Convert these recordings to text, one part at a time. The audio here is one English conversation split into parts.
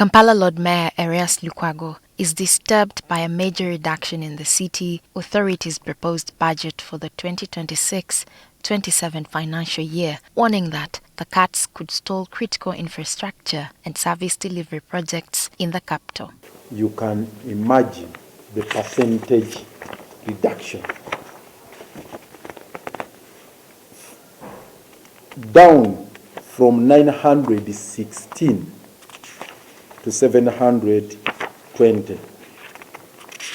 Kampala Lord Mayor Erias Lukwago is disturbed by a major reduction in the city authority's proposed budget for the 2026-27 financial year, warning that the cuts could stall critical infrastructure and service delivery projects in the capital. You can imagine the percentage reduction. Down from 916 to 720,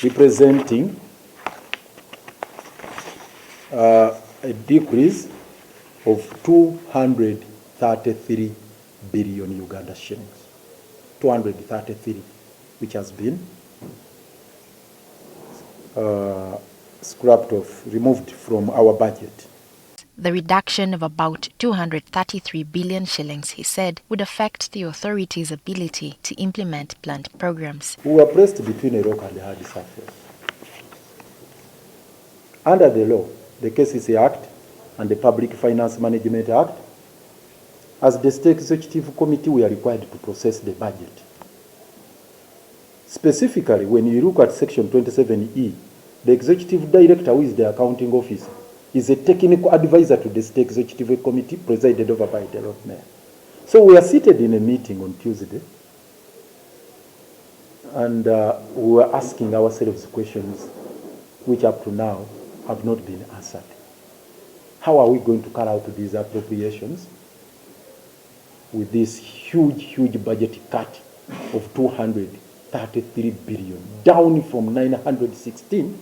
representing a decrease of 233 billion Uganda shillings. 233, which has been scrapped off, removed from our budget. The reduction of about 233 billion shillings, he said, would affect the authority's ability to implement planned programs. We were placed between a rock and a hard surface. Under the law, the KCC Act and the Public Finance Management Act, as the State Executive Committee, we are required to process the budget. Specifically, when you look at Section 27E, the Executive Director, who is the accounting officer, is a technical advisor to the State Executive Committee presided over by the Lord Mayor. So we are seated in a meeting on Tuesday, and we were asking ourselves questions which up to now have not been answered. How are we going to carry out these appropriations with this huge budget cut of 233 billion, down from 916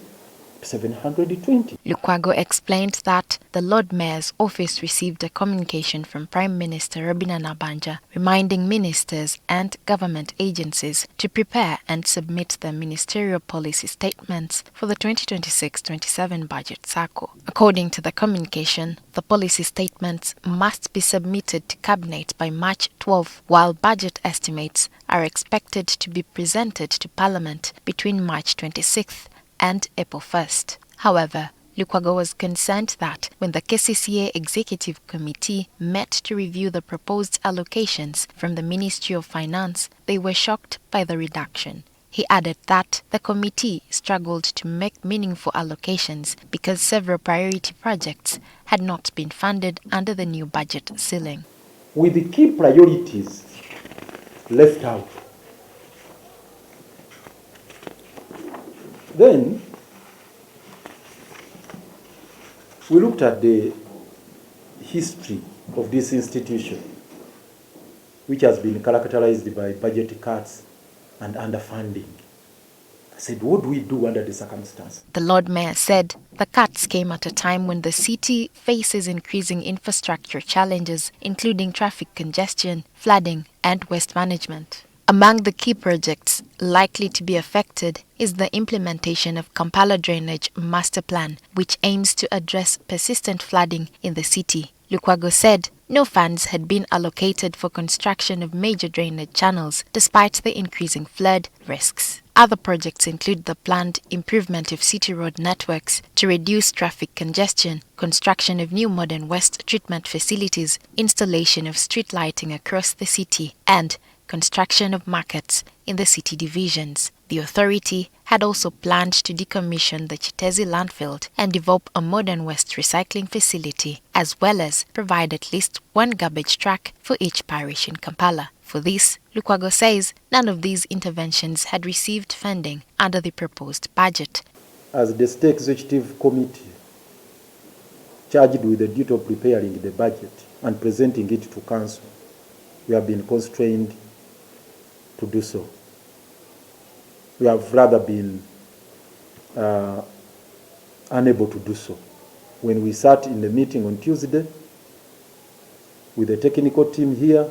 720. Lukwago explained that the Lord Mayor's office received a communication from Prime Minister Robina Nabanja reminding ministers and government agencies to prepare and submit their ministerial policy statements for the 2026-27 budget cycle. According to the communication, the policy statements must be submitted to Cabinet by March 12, while budget estimates are expected to be presented to Parliament between March 26th and April 1st. However, Lukwago was concerned that when the KCCA Executive Committee met to review the proposed allocations from the Ministry of Finance, they were shocked by the reduction. He added that the committee struggled to make meaningful allocations because several priority projects had not been funded under the new budget ceiling. With the key priorities left out, then we looked at the history of this institution, which has been characterized by budget cuts and underfunding. I said, what do we do under the circumstances? The Lord Mayor said the cuts came at a time when the city faces increasing infrastructure challenges, including traffic congestion, flooding, and waste management. Among the key projects likely to be affected is the implementation of Kampala Drainage Master Plan, which aims to address persistent flooding in the city. Lukwago said no funds had been allocated for construction of major drainage channels despite the increasing flood risks. Other projects include the planned improvement of city road networks to reduce traffic congestion, construction of new modern waste treatment facilities, installation of street lighting across the city, and construction of markets in the city divisions. The authority had also planned to decommission the Chitezi landfill and develop a modern waste recycling facility, as well as provide at least one garbage truck for each parish in Kampala. For this, Lukwago says none of these interventions had received funding under the proposed budget. As the State Executive Committee, charged with the duty of preparing the budget and presenting it to Council, we have been constrained to do so. We have rather been unable to do so. When we sat in the meeting on Tuesday with the technical team here,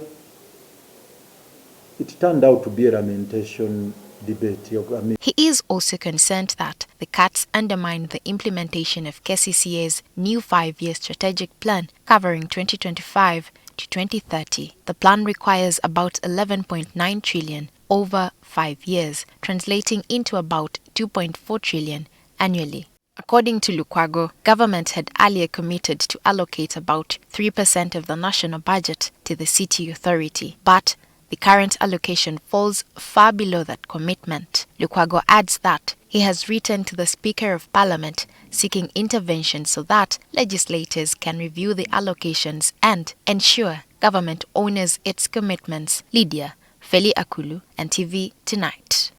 it turned out to be a lamentation debate. He is also concerned that the cuts undermine the implementation of KCCA's new 5-year strategic plan covering 2025 to 2030. The plan requires about 11.9 trillion over 5 years, translating into about 2.4 trillion annually. According to Lukwago, government had earlier committed to allocate about 3% of the national budget to the city authority, but the current allocation falls far below that commitment. Lukwago adds that he has written to the Speaker of Parliament seeking intervention so that legislators can review the allocations and ensure government honors its commitments. Lydia Feli Akulu, NTV Tonight.